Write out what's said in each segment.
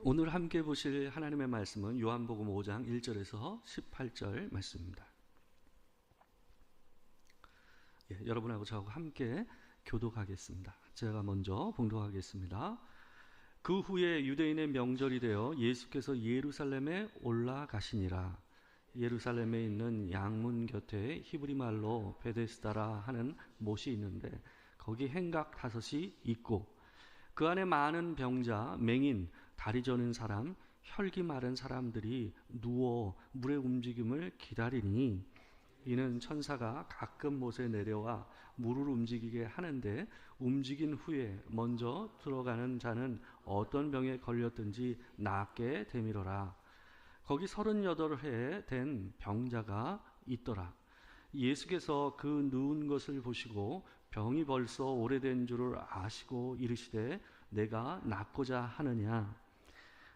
오늘 함께 보실 하나님의 말씀은 요한복음 5장 1절에서 18절 말씀입니다. 여러분하고 저하고 함께 교독하겠습니다. 제가 먼저 봉독하겠습니다. 그 후에 유대인의 명절이 되어 예수께서 예루살렘에 올라가시니라. 예루살렘에 있는 양문 곁에 히브리 말로 베데스다라 하는 못이 있는데 거기 행각 5이 있고 그 안에 많은 병자, 맹인, 다리 저는 사람, 혈기 마른 사람들이 누워 물의 움직임을 기다리니 이는 천사가 가끔 못에 내려와 물을 움직이게 하는데 움직인 후에 먼저 들어가는 자는 어떤 병에 걸렸든지 낫게 되밀어라. 거기 38해 된 병자가 있더라. 예수께서 그 누운 것을 보시고 병이 벌써 오래된 줄을 아시고 이르시되 내가 낫고자 하느냐.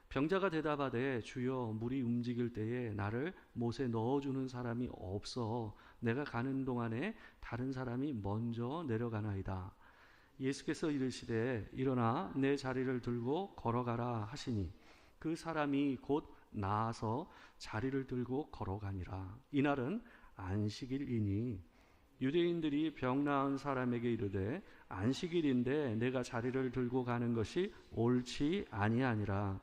병자가 대답하되 주여 물이 움직일 때에 나를 못에 넣어주는 사람이 없어 내가 가는 동안에 다른 사람이 먼저 내려가나이다. 예수께서 이르시되 일어나 내 자리를 들고 걸어가라 하시니 그 사람이 곧 나아서 자리를 들고 걸어가니라. 이날은 안식일이니 유대인들이 병 나은 사람에게 이르되 안식일인데 내가 자리를 들고 가는 것이 옳지 아니하니라.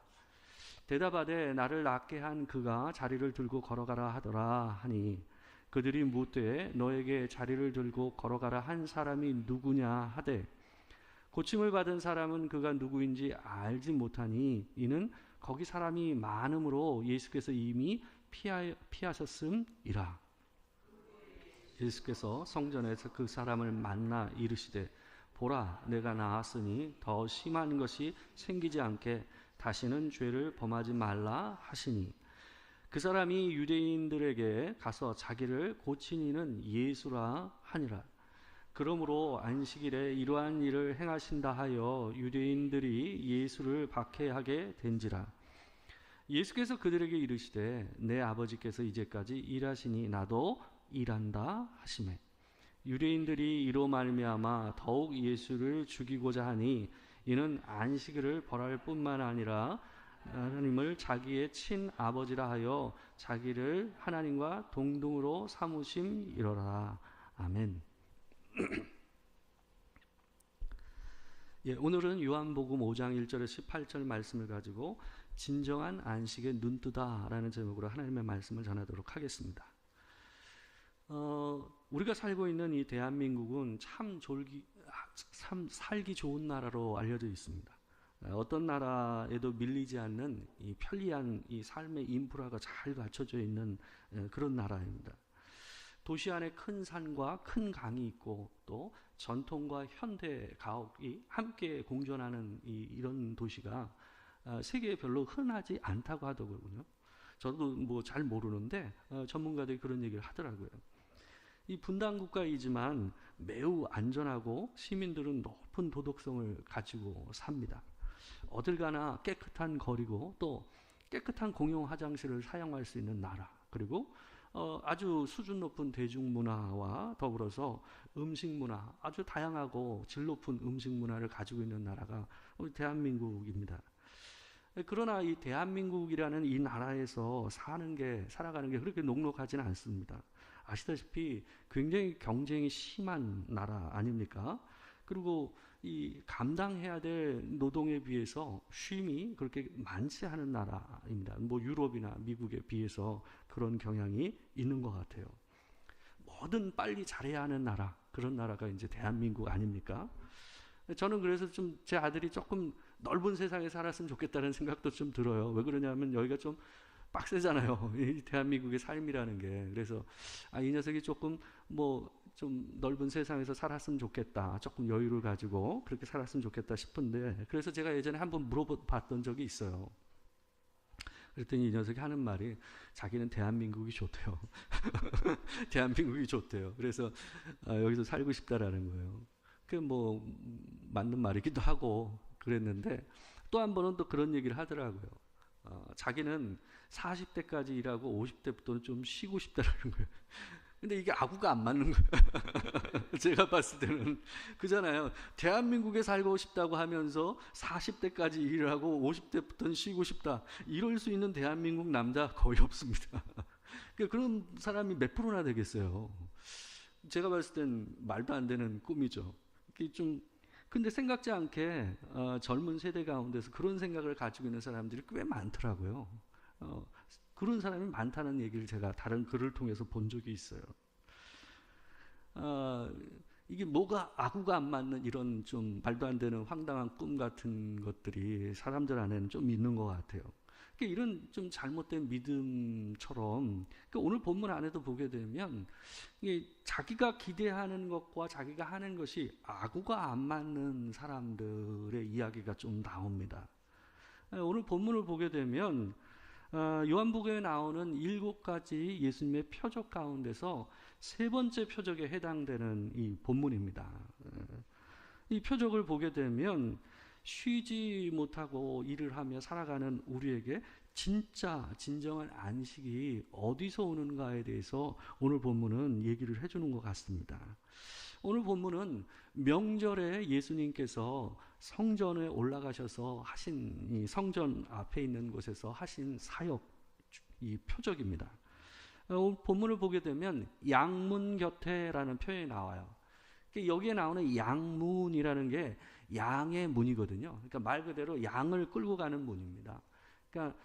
대답하되 나를 낫게 한 그가 자리를 들고 걸어가라 하더라 하니 그들이 묻되 너에게 자리를 들고 걸어가라 한 사람이 누구냐 하되 고침을 받은 사람은 그가 누구인지 알지 못하니 이는 거기 사람이 많음으로 예수께서 이미 피하셨음이라. 예수께서 성전에서 그 사람을 만나 이르시되 보라 내가 나았으니 더 심한 것이 생기지 않게 다시는 죄를 범하지 말라 하시니 그 사람이 유대인들에게 가서 자기를 고친 이는 예수라 하니라. 그러므로 안식일에 이러한 일을 행하신다 하여 유대인들이 예수를 박해하게 된지라. 예수께서 그들에게 이르시되 내 아버지께서 이제까지 일하시니 나도 일한다 하시매 유대인들이 이로 말미암아 더욱 예수를 죽이고자 하니 이는 안식일을 벌할 뿐만 아니라 하나님을 자기의 친아버지라 하여 자기를 하나님과 동등으로 삼으심이로라. 아멘. 오늘은 요한복음 5장 1절에서 18절 말씀을 가지고 진정한 안식에 눈뜨다라는 제목으로 하나님의 말씀을 전하도록 하겠습니다. 우리가 살고 있는 이 대한민국은 참 살기 좋은 나라로 알려져 있습니다. 어떤 나라에도 밀리지 않는 이 편리한 이 삶의 인프라가 잘 갖춰져 있는 그런 나라입니다. 도시 안에 큰 산과 큰 강이 있고 또 전통과 현대 가옥이 함께 공존하는 이런 도시가 세계에 별로 흔하지 않다고 하더군요. 저도 뭐 잘 모르는데 전문가들이 그런 얘기를 하더라고요. 이 분단 국가이지만 매우 안전하고 시민들은 높은 도덕성을 가지고 삽니다. 어딜 가나 깨끗한 거리고 또 깨끗한 공용 화장실을 사용할 수 있는 나라, 그리고 아주 수준 높은 대중문화와 더불어서 음식문화, 아주 다양하고 질 높은 음식문화를 가지고 있는 나라가 우리 대한민국입니다. 그러나 이 대한민국이라는 이 나라에서 살아가는 게 그렇게 녹록하지는 않습니다. 아시다시피 굉장히 경쟁이 심한 나라 아닙니까? 그리고 이 감당해야 될 노동에 비해서 쉼이 그렇게 많지 않은 나라입니다. 뭐 유럽이나 미국에 비해서 그런 경향이 있는 것 같아요. 뭐든 빨리 잘해야 하는 나라, 그런 나라가 이제 대한민국 아닙니까? 저는 그래서 좀 제 아들이 조금 넓은 세상에 살았으면 좋겠다는 생각도 좀 들어요. 왜 그러냐면 여기가 좀 빡세잖아요. 이 대한민국의 삶이라는 게. 그래서 이 녀석이 조금 좀 넓은 세상에서 살았으면 좋겠다. 조금 여유를 가지고 그렇게 살았으면 좋겠다 싶은데, 그래서 제가 예전에 한번 물어봤던 적이 있어요. 그랬더니 이 녀석이 하는 말이 자기는 대한민국이 좋대요. 대한민국이 좋대요. 그래서 여기서 살고 싶다라는 거예요. 그게 맞는 말이기도 하고 그랬는데, 또 한 번은 또 그런 얘기를 하더라고요. 자기는 40대까지 일하고 50대부터는 좀 쉬고 싶다라는 거예요. 근데 이게 아구가 안 맞는 거예요. 제가 봤을 때는 그잖아요. 대한민국에 살고 싶다고 하면서 40대까지 일을 하고 50대부터는 쉬고 싶다. 이럴 수 있는 대한민국 남자 거의 없습니다. 그런 사람이 몇 프로나 되겠어요. 제가 봤을 땐 말도 안 되는 꿈이죠. 근데 생각지 않게 젊은 세대 가운데서 그런 생각을 가지고 있는 사람들이 꽤 많더라고요. 그런 사람이 많다는 얘기를 제가 다른 글을 통해서 본 적이 있어요. 이게 뭐가 아구가 안 맞는 이런 좀 말도 안 되는 황당한 꿈 같은 것들이 사람들 안에는 좀 있는 것 같아요. 이런 좀 잘못된 믿음처럼 오늘 본문 안에도 보게 되면 이게 자기가 기대하는 것과 자기가 하는 것이 아구가 안 맞는 사람들의 이야기가 좀 나옵니다. 오늘 본문을 보게 되면 요한복음에 나오는 7가지 예수님의 표적 가운데서 세 번째 표적에 해당되는 이 본문입니다. 이 표적을 보게 되면 쉬지 못하고 일을 하며 살아가는 우리에게 진정한 안식이 어디서 오는가에 대해서 오늘 본문은 얘기를 해주는 것 같습니다. 오늘 본문은 명절에 예수님께서 성전에 올라가셔서 하신 이 성전 앞에 있는 곳에서 하신 사역, 이 표적입니다. 본문을 보게 되면 양문 곁에라는 표현이 나와요. 여기에 나오는 양문이라는 게 양의 문이거든요. 그러니까 말 그대로 양을 끌고 가는 문입니다. 그러니까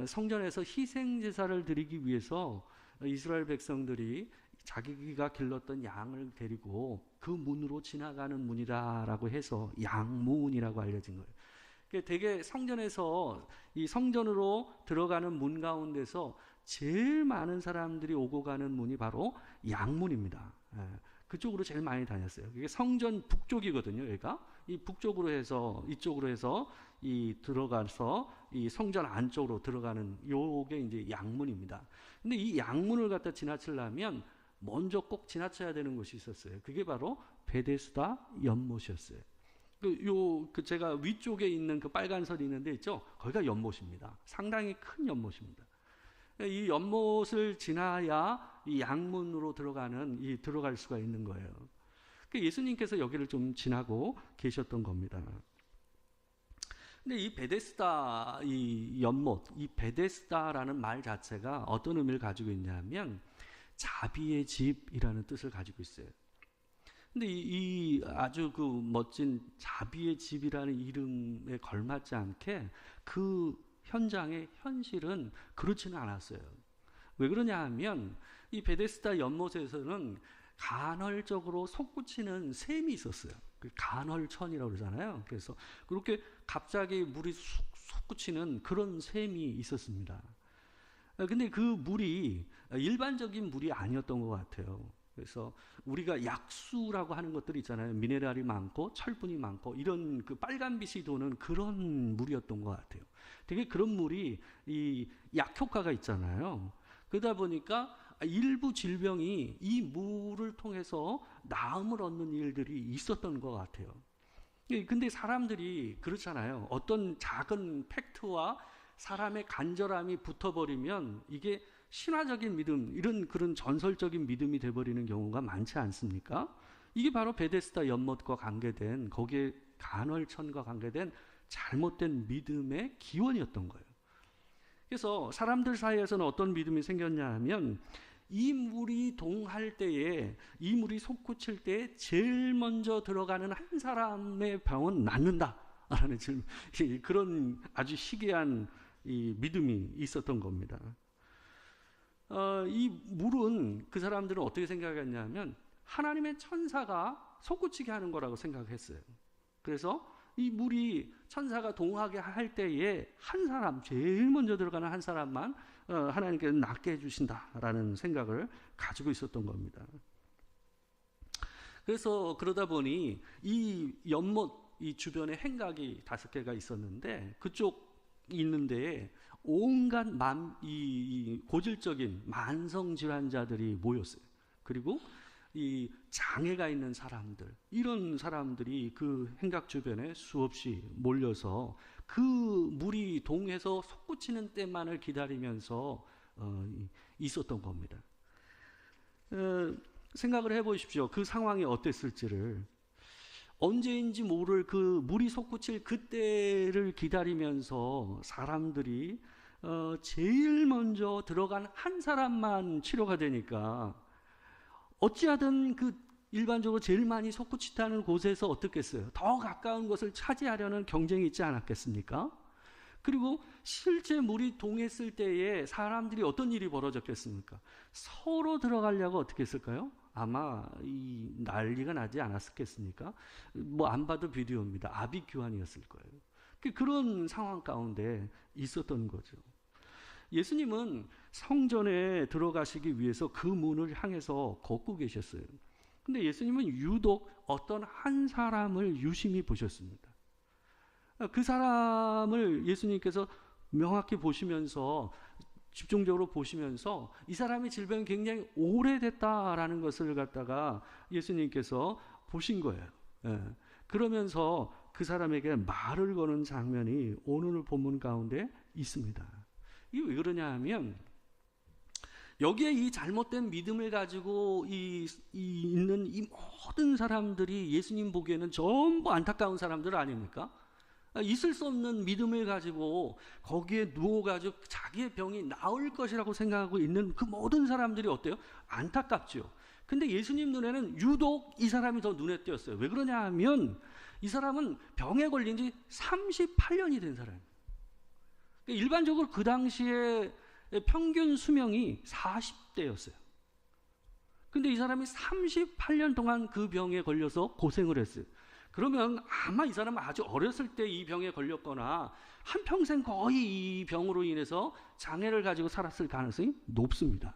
성전에서 희생 제사를 드리기 위해서 이스라엘 백성들이 자기가 길렀던 양을 데리고 그 문으로 지나가는 문이다라고 해서 양문이라고 알려진 거예요. 되게 성전에서 이 성전으로 들어가는 문 가운데서 제일 많은 사람들이 오고 가는 문이 바로 양문입니다. 그쪽으로 제일 많이 다녔어요. 이게 성전 북쪽이거든요. 여기가 이 북쪽으로 해서 이쪽으로 해서 이 들어가서 이 성전 안쪽으로 들어가는 요게 이제 양문입니다. 근데 이 양문을 갖다 지나치려면 먼저 꼭 지나쳐야 되는 곳이 있었어요. 그게 바로 베데스다 연못이었어요. 제가 위쪽에 있는 그 빨간 선이 있는데 있죠? 거기가 연못입니다. 상당히 큰 연못입니다. 이 연못을 지나야 이 양문으로 들어갈 수가 있는 거예요. 예수님께서 여기를 좀 지나고 계셨던 겁니다. 근데 이 베데스다, 이 연못, 이 베데스다라는 말 자체가 어떤 의미를 가지고 있냐면 자비의 집이라는 뜻을 가지고 있어요. 근데 이 아주 그 멋진 자비의 집이라는 이름에 걸맞지 않게 그 현장의 현실은 그렇지는 않았어요. 왜 그러냐 하면 이 베데스다 연못에서는 간헐적으로 솟구치는 샘이 있었어요. 간헐천이라고 그러잖아요. 그래서 그렇게 갑자기 물이 솟구치는 그런 샘이 있었습니다. 근데 그 물이 일반적인 물이 아니었던 것 같아요. 그래서 우리가 약수라고 하는 것들이 있잖아요. 미네랄이 많고 철분이 많고 이런 그 빨간빛이 도는 그런 물이었던 것 같아요. 되게 그런 물이 이 약효과가 있잖아요. 그러다 보니까 일부 질병이 이 물을 통해서 나음을 얻는 일들이 있었던 것 같아요. 근데 사람들이 그렇잖아요. 어떤 작은 팩트와 사람의 간절함이 붙어버리면 이게 신화적인 믿음, 그런 전설적인 믿음이 돼버리는 경우가 많지 않습니까? 이게 바로 베데스다 연못과 관계된, 거기에 간헐천과 관계된 잘못된 믿음의 기원이었던 거예요. 그래서 사람들 사이에서는 어떤 믿음이 생겼냐 하면 이 물이 동할 때에, 이 물이 솟구칠 때에 제일 먼저 들어가는 한 사람의 병은 낫는다라는 그런 아주 희귀한 이 믿음이 있었던 겁니다. 이 물은 그 사람들은 어떻게 생각했냐면 하나님의 천사가 솟구치게 하는 거라고 생각했어요. 그래서 이 물이 천사가 동하게 할 때에 한 사람, 제일 먼저 들어가는 한 사람만 하나님께서 낫게 해주신다라는 생각을 가지고 있었던 겁니다. 그래서 그러다 보니 이 연못 이 주변에 행각이 5개가 있었는데 그쪽 있는 데에 온갖 이 고질적인 만성 질환자들이 모였어요. 그리고 이 장애가 있는 사람들, 이런 사람들이 그 행각 주변에 수없이 몰려서 그 물이 동해서 솟구치는 때만을 기다리면서 있었던 겁니다. 생각을 해보십시오. 그 상황이 어땠을지를. 언제인지 모를 그 물이 솟구칠 그때를 기다리면서 사람들이 제일 먼저 들어간 한 사람만 치료가 되니까 어찌하든 그 일반적으로 제일 많이 솟구치다는 곳에서 어떻겠어요? 더 가까운 것을 차지하려는 경쟁이 있지 않았겠습니까? 그리고 실제 물이 동했을 때에 사람들이 어떤 일이 벌어졌겠습니까? 서로 들어가려고 어떻게 했을까요? 아마 이 난리가 나지 않았겠습니까? 뭐 안 봐도 비디오입니다. 아비 규환이었을 거예요. 그런 상황 가운데 있었던 거죠. 예수님은 성전에 들어가시기 위해서 그 문을 향해서 걷고 계셨어요. 근데 예수님은 유독 어떤 한 사람을 유심히 보셨습니다. 그 사람을 예수님께서 명확히 보시면서, 집중적으로 보시면서 이 사람의 질병이 굉장히 오래됐다라는 것을 갖다가 예수님께서 보신 거예요. 그러면서 그 사람에게 말을 거는 장면이 오늘 본문 가운데 있습니다. 이게 왜 그러냐 하면, 여기에 이 잘못된 믿음을 가지고 있는 이 모든 사람들이 예수님 보기에는 전부 안타까운 사람들 아닙니까? 있을 수 없는 믿음을 가지고 거기에 누워가지고 자기의 병이 나을 것이라고 생각하고 있는 그 모든 사람들이 어때요? 안타깝죠. 근데 예수님 눈에는 유독 이 사람이 더 눈에 띄었어요. 왜 그러냐 하면 이 사람은 병에 걸린 지 38년이 된 사람이에요. 일반적으로 그 당시에 평균 수명이 40대였어요. 근데 이 사람이 38년 동안 그 병에 걸려서 고생을 했어요. 그러면 아마 이 사람은 아주 어렸을 때 이 병에 걸렸거나 한평생 거의 이 병으로 인해서 장애를 가지고 살았을 가능성이 높습니다.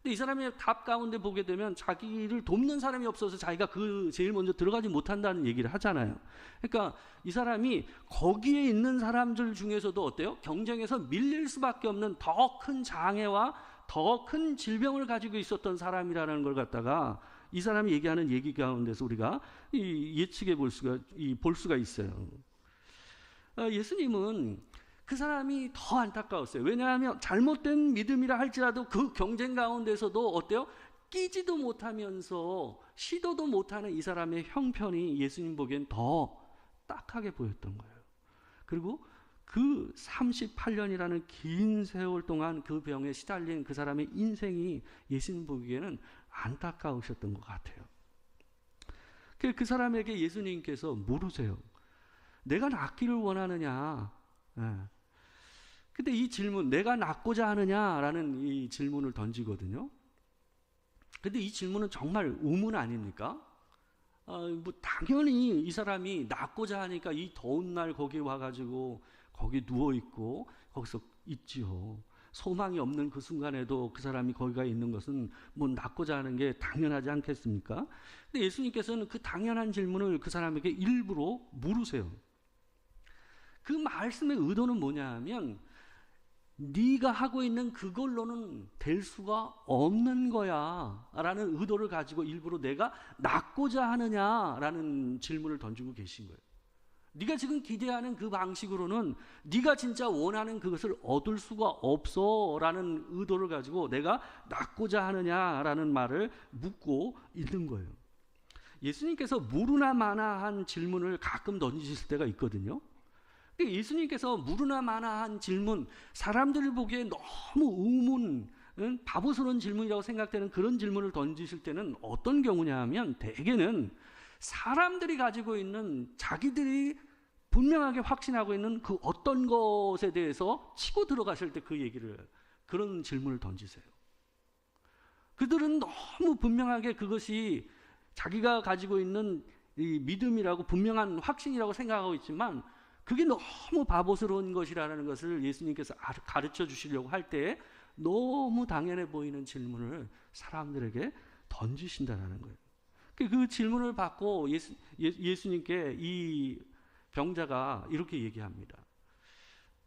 근데 이 사람의 답 가운데 보게 되면 자기를 돕는 사람이 없어서 자기가 제일 먼저 들어가지 못한다는 얘기를 하잖아요. 그러니까 이 사람이 거기에 있는 사람들 중에서도 어때요? 경쟁에서 밀릴 수밖에 없는 더 큰 장애와 더 큰 질병을 가지고 있었던 사람이라는 걸 갖다가 이 사람이 얘기하는 얘기 가운데서 우리가 예측해 볼 수가 있어요. 예수님은 그 사람이 더 안타까웠어요. 왜냐하면 잘못된 믿음이라 할지라도 그 경쟁 가운데서도 어때요? 끼지도 못하면서 시도도 못하는 이 사람의 형편이 예수님 보기엔 더 딱하게 보였던 거예요. 그리고 그 38년이라는 긴 세월 동안 그 병에 시달린 그 사람의 인생이 예수님 보기에는 안타까우셨던 것 같아요. 그 사람에게 예수님께서 물으세요. 내가 낫기를 원하느냐? 근데 이 질문, 내가 낫고자 하느냐라는 이 질문을 던지거든요. 근데 이 질문은 정말 의문 아닙니까? 뭐 당연히 이 사람이 낫고자 하니까 이 더운 날 거기 와가지고 거기 누워 있고 거기서 있지요. 소망이 없는 그 순간에도 그 사람이 거기가 있는 것은 뭐 낫고자 하는 게 당연하지 않겠습니까? 근데 예수님께서는 그 당연한 질문을 그 사람에게 일부러 물으세요. 그 말씀의 의도는 뭐냐 하면, 네가 하고 있는 그걸로는 될 수가 없는 거야 라는 의도를 가지고 일부러 내가 낫고자 하느냐라는 질문을 던지고 계신 거예요. 네가 지금 기대하는 그 방식으로는 네가 진짜 원하는 그것을 얻을 수가 없어 라는 의도를 가지고 내가 낫고자 하느냐라는 말을 묻고 있는 거예요. 예수님께서 무르나 마나한 질문을 가끔 던지실 때가 있거든요. 예수님께서 무르나 마나한 질문, 사람들이 보기에 너무 의문, 바보스러운 질문이라고 생각되는 그런 질문을 던지실 때는 어떤 경우냐 하면, 대개는 사람들이 가지고 있는, 자기들이 분명하게 확신하고 있는 그 어떤 것에 대해서 치고 들어가실 때 그런 질문을 던지세요. 그들은 너무 분명하게 그것이 자기가 가지고 있는 이 믿음이라고, 분명한 확신이라고 생각하고 있지만 그게 너무 바보스러운 것이라는 것을 예수님께서 가르쳐 주시려고 할 때 너무 당연해 보이는 질문을 사람들에게 던지신다는 거예요. 그 질문을 받고 예수님께 이 병자가 이렇게 얘기합니다.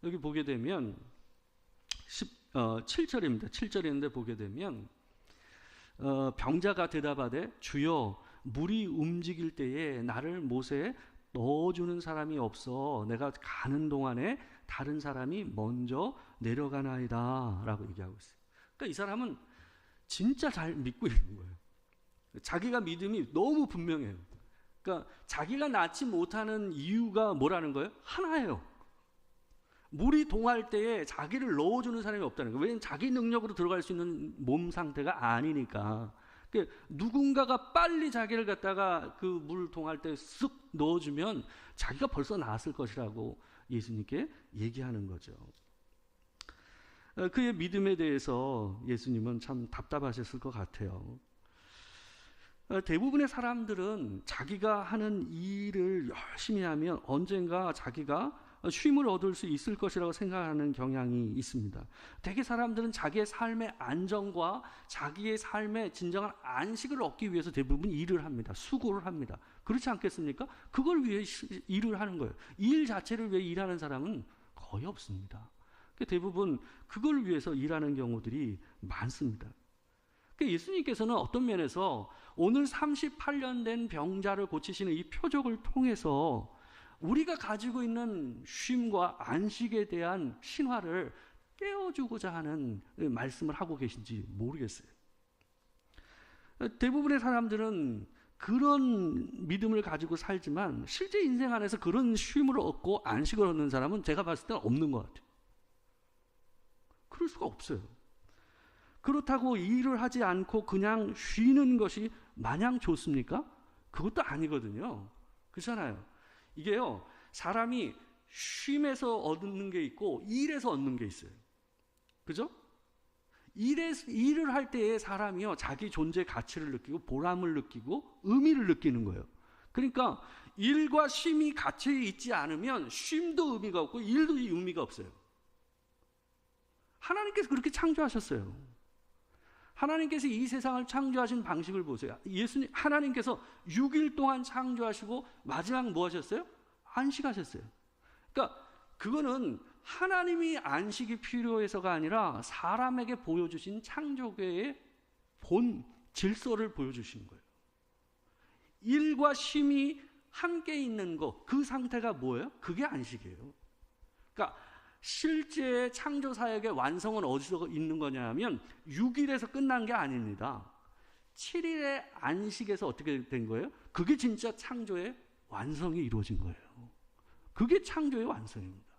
여기 보게 되면 7절입니다. 7절인데 보게 되면 병자가 대답하되 주여 물이 움직일 때에 나를 못에 넣어주는 사람이 없어 내가 가는 동안에 다른 사람이 먼저 내려가나이다 라고 얘기하고 있어요. 그러니까 이 사람은 진짜 잘 믿고 있는 거예요. 자기가 믿음이 너무 분명해요. 그러니까 자기가 낳지 못하는 이유가 뭐라는 거예요? 하나예요. 물이 동할 때에 자기를 넣어주는 사람이 없다는 거예요. 왜냐하면 자기 능력으로 들어갈 수 있는 몸 상태가 아니니까. 그러니까 누군가가 빨리 자기를 갖다가 그 물 동할 때 쓱 넣어주면 자기가 벌써 나았을 것이라고 예수님께 얘기하는 거죠. 그의 믿음에 대해서 예수님은 참 답답하셨을 것 같아요. 대부분의 사람들은 자기가 하는 일을 열심히 하면 언젠가 자기가 쉼을 얻을 수 있을 것이라고 생각하는 경향이 있습니다. 대개 사람들은 자기의 삶의 안정과 자기의 삶의 진정한 안식을 얻기 위해서 대부분 일을 합니다. 수고를 합니다. 그렇지 않겠습니까? 그걸 위해 일을 하는 거예요. 일 자체를 위해 일하는 사람은 거의 없습니다. 대부분 그걸 위해서 일하는 경우들이 많습니다. 예수님께서는 어떤 면에서 오늘 38년 된 병자를 고치시는 이 표적을 통해서 우리가 가지고 있는 쉼과 안식에 대한 신화를 깨워주고자 하는 말씀을 하고 계신지 모르겠어요. 대부분의 사람들은 그런 믿음을 가지고 살지만 실제 인생 안에서 그런 쉼을 얻고 안식을 얻는 사람은 제가 봤을 때는 없는 것 같아요. 그럴 수가 없어요. 그렇다고 일을 하지 않고 그냥 쉬는 것이 마냥 좋습니까? 그것도 아니거든요. 그렇잖아요. 이게요, 사람이 쉼에서 얻는 게 있고 일에서 얻는 게 있어요. 그죠? 일을 할 때에 사람이요, 자기 존재 가치를 느끼고 보람을 느끼고 의미를 느끼는 거예요. 그러니까 일과 쉼이 같이 있지 않으면 쉼도 의미가 없고 일도 의미가 없어요. 하나님께서 그렇게 창조하셨어요. 하나님께서 이 세상을 창조하신 방식을 보세요. 하나님께서 6일 동안 창조하시고 마지막 뭐 하셨어요? 안식하셨어요. 그러니까 그거는 하나님이 안식이 필요해서가 아니라 사람에게 보여주신 창조계의 본 질서를 보여주신 거예요. 일과 쉼이 함께 있는 것, 그 상태가 뭐예요? 그게 안식이에요. 그러니까 실제 창조 사역의 완성은 어디서 있는 거냐면 6일에서 끝난 게 아닙니다. 7일의 안식에서 어떻게 된 거예요? 그게 진짜 창조의 완성이 이루어진 거예요. 그게 창조의 완성입니다.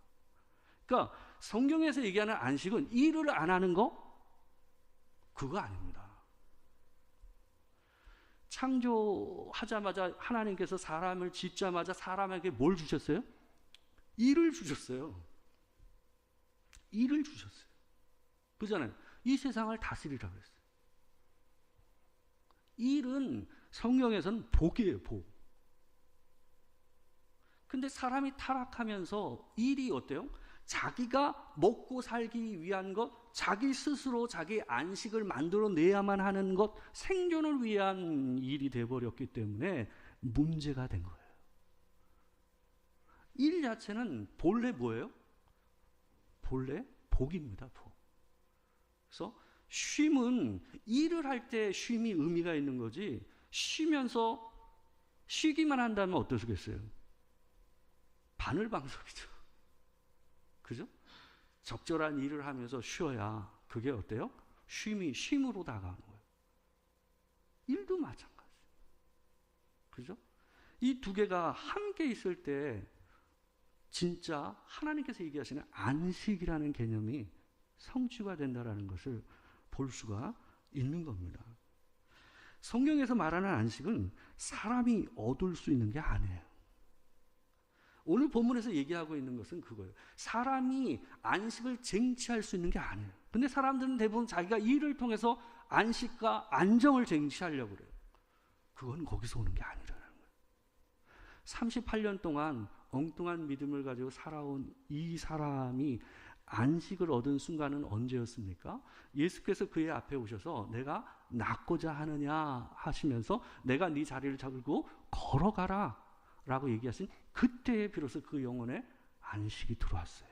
그러니까 성경에서 얘기하는 안식은 일을 안 하는 거? 그거 아닙니다. 창조하자마자 하나님께서 사람을 짓자마자 사람에게 뭘 주셨어요? 일을 주셨어요. 일을 주셨어요. 그잖아요. 이 세상을 다스리라고 했어요. 일은 성경에서는 복이에요, 복. 근데 사람이 타락하면서 일이 어때요? 자기가 먹고 살기 위한 것, 자기 스스로 자기 안식을 만들어내야만 하는 것, 생존을 위한 일이 돼버렸기 때문에 문제가 된 거예요. 일 자체는 본래 뭐예요? 본래 복입니다, 복. 그래서 쉼은 일을 할 때 쉼이 의미가 있는 거지, 쉬면서 쉬기만 한다면 어떠시겠어요? 바늘방석이죠. 그죠? 적절한 일을 하면서 쉬어야 그게 어때요? 쉼으로 다가오는 거예요. 일도 마찬가지예요. 그죠? 이 두 개가 함께 있을 때 진짜 하나님께서 얘기하시는 안식이라는 개념이 성취가 된다는 것을 볼 수가 있는 겁니다. 성경에서 말하는 안식은 사람이 얻을 수 있는 게 아니에요. 오늘 본문에서 얘기하고 있는 것은 그거예요. 사람이 안식을 쟁취할 수 있는 게 아니에요. 근데 사람들은 대부분 자기가 일을 통해서 안식과 안정을 쟁취하려고 그래요. 그건 거기서 오는 게 아니라는 거예요. 38년 동안 엉뚱한 믿음을 가지고 살아온 이 사람이 안식을 얻은 순간은 언제였습니까? 예수께서 그의 앞에 오셔서 내가 낫고자 하느냐 하시면서 내가 네 자리를 잡고 걸어가라 라고 얘기하신 그때에 비로소 그 영혼에 안식이 들어왔어요.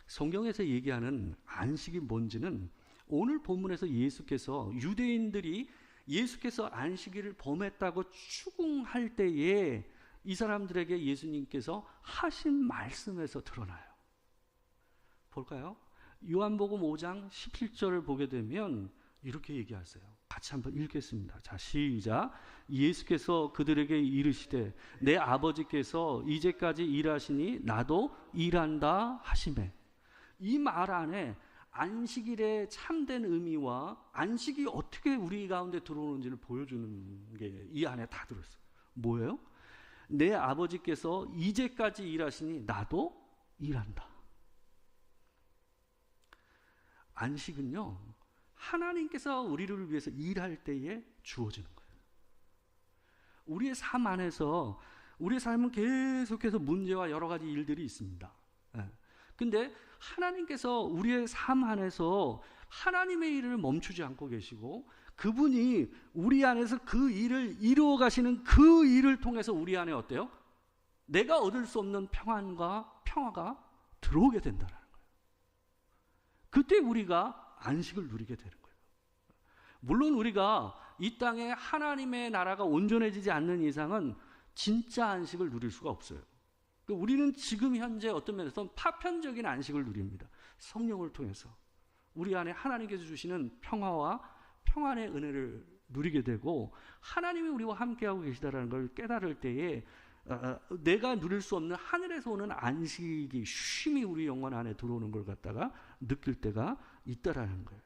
성경에서 얘기하는 안식이 뭔지는 오늘 본문에서 예수께서 유대인들이 예수께서 안식일을 범했다고 추궁할 때에 이 사람들에게 예수님께서 하신 말씀에서 드러나요. 볼까요? 요한복음 5장 17절을 보게 되면 이렇게 얘기하세요. 같이 한번 읽겠습니다. 자, 시작. 예수께서 그들에게 이르시되 내 아버지께서 이제까지 일하시니 나도 일한다 하시매. 이 말 안에 안식일의 참된 의미와 안식이 어떻게 우리 가운데 들어오는지를 보여주는 게 이 안에 다 들어있어요. 뭐예요? 내 아버지께서 이제까지 일하시니 나도 일한다. 안식은요, 하나님께서 우리를 위해서 일할 때에 주어지는 거예요. 우리의 삶 안에서 우리의 삶은 계속해서 문제와 여러 가지 일들이 있습니다. 근데 하나님께서 우리의 삶 안에서 하나님의 일을 멈추지 않고 계시고 그분이 우리 안에서 그 일을 이루어 가시는 그 일을 통해서 우리 안에 어때요? 내가 얻을 수 없는 평안과 평화가 들어오게 된다는 거예요. 그때 우리가 안식을 누리게 되는 거예요. 물론 우리가 이 땅에 하나님의 나라가 온전해지지 않는 이상은 진짜 안식을 누릴 수가 없어요. 우리는 지금 현재 어떤 면에서 파편적인 안식을 누립니다. 성령을 통해서 우리 안에 하나님께서 주시는 평화와 평안의 은혜를 누리게 되고 하나님이 우리와 함께하고 계시다는 걸 깨달을 때에 내가 누릴 수 없는 하늘에서 오는 안식이 쉼이 우리 영혼 안에 들어오는 걸 갖다가 느낄 때가 있다라는 거예요.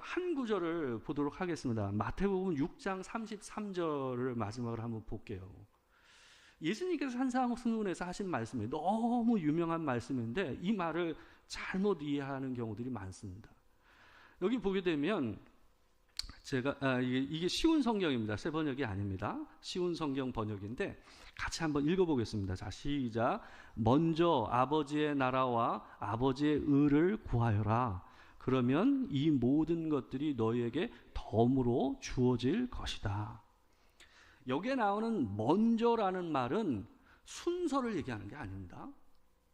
한 구절을 보도록 하겠습니다. 마태복음 6장 33절을 마지막으로 한번 볼게요. 예수님께서 산상수훈에서 하신 말씀이 너무 유명한 말씀인데 이 말을 잘못 이해하는 경우들이 많습니다. 여기 보게 되면 이게 쉬운 성경입니다. 새 번역이 아닙니다. 쉬운 성경 번역인데 같이 한번 읽어보겠습니다. 자, 시작. 먼저 아버지의 나라와 아버지의 의를 구하여라. 그러면 이 모든 것들이 너희에게 덤으로 주어질 것이다. 여기에 나오는 먼저라는 말은 순서를 얘기하는 게 아닙니다.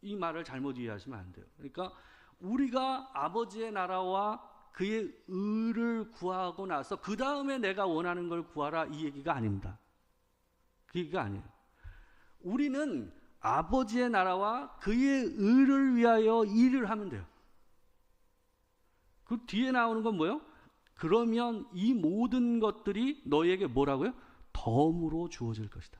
이 말을 잘못 이해하시면 안 돼요. 그러니까 우리가 아버지의 나라와 그의 의를 구하고 나서 그 다음에 내가 원하는 걸 구하라 이 얘기가 아닙니다. 그 얘기가 아니에요. 우리는 아버지의 나라와 그의 의를 위하여 일을 하면 돼요. 그 뒤에 나오는 건 뭐예요? 그러면 이 모든 것들이 너희에게 뭐라고요? 덤으로 주어질 것이다.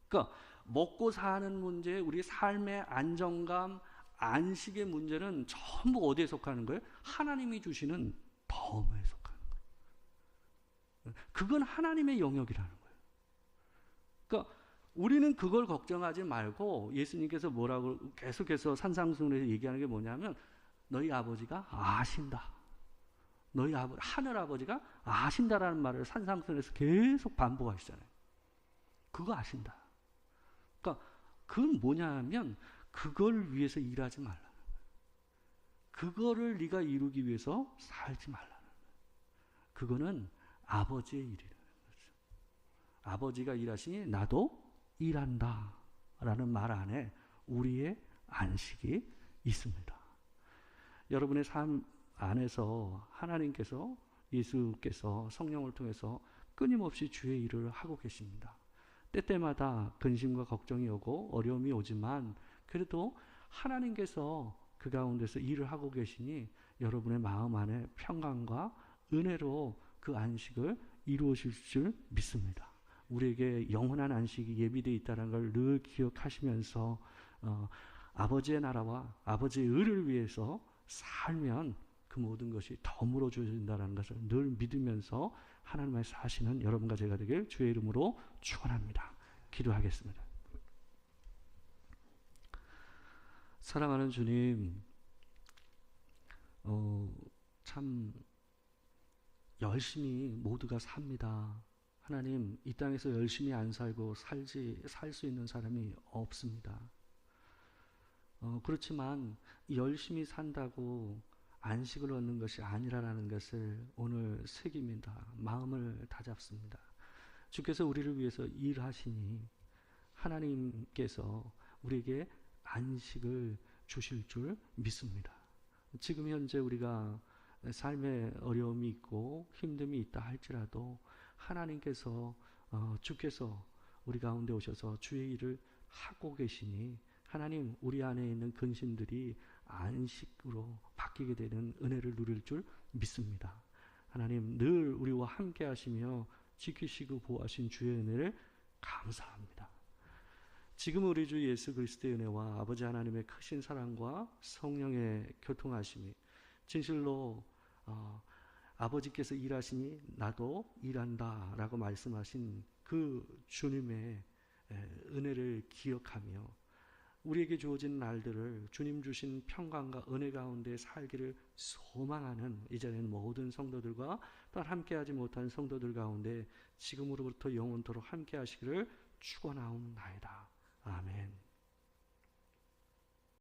그러니까 먹고 사는 문제, 우리 삶의 안정감, 안식의 문제는 전부 어디에 속하는 거예요? 하나님이 주시는 덤에 속하는 거예요. 그건 하나님의 영역이라는 거예요. 그러니까 우리는 그걸 걱정하지 말고 예수님께서 뭐라고 계속해서 산상수훈에서 얘기하는 게 뭐냐면 너희 아버지가 아신다. 너희 하늘 아버지가 아신다라는 말을 산상수훈에서 계속 반복하시잖아요. 그거 아신다. 그러니까 그건 뭐냐면 그걸 위해서 일하지 말라는 거예요. 그거를 네가 이루기 위해서 살지 말라는 거예요. 그거는 아버지의 일이라는 거죠. 아버지가 일하시니 나도 일한다 라는 말 안에 우리의 안식이 있습니다. 여러분의 삶 안에서 하나님께서 예수께서 성령을 통해서 끊임없이 주의 일을 하고 계십니다. 때때마다 근심과 걱정이 오고 어려움이 오지만 그래도 하나님께서 그 가운데서 일을 하고 계시니 여러분의 마음 안에 평강과 은혜로 그 안식을 이루어질 줄 믿습니다. 우리에게 영원한 안식이 예비되어 있다는 걸 늘 기억하시면서 아버지의 나라와 아버지의 의를 위해서 살면 그 모든 것이 덤으로 주어진다는 것을 늘 믿으면서 하나님의 사시는 여러분과 제가 되길 주의 이름으로 축원합니다. 기도하겠습니다. 사랑하는 주님, 참 열심히 모두가 삽니다. 하나님, 이 땅에서 열심히 안 살고 살 수 있는 사람이 없습니다. 그렇지만 열심히 산다고 안식을 얻는 것이 아니라는 것을 오늘 새깁니다. 마음을 다잡습니다. 주께서 우리를 위해서 일하시니 하나님께서 우리에게 안식을 주실 줄 믿습니다. 지금 현재 우리가 삶에 어려움이 있고 힘듦이 있다 할지라도 하나님께서 주께서 우리 가운데 오셔서 주의 일을 하고 계시니 하나님 우리 안에 있는 근심들이 안식으로 바뀌게 되는 은혜를 누릴 줄 믿습니다. 하나님 늘 우리와 함께 하시며 지키시고 보호하신 주의 은혜를 감사합니다. 지금 우리 주 예수 그리스도의 은혜와 아버지 하나님의 크신 사랑과 성령의 교통하심이 진실로 아버지께서 일하시니 나도 일한다 라고 말씀하신 그 주님의 은혜를 기억하며 우리에게 주어진 날들을 주님 주신 평강과 은혜 가운데 살기를 소망하는 이 자리는 모든 성도들과 또한 함께하지 못한 성도들 가운데 지금으로부터 영원토록 함께 하시기를 축원하옵나이다. 아멘.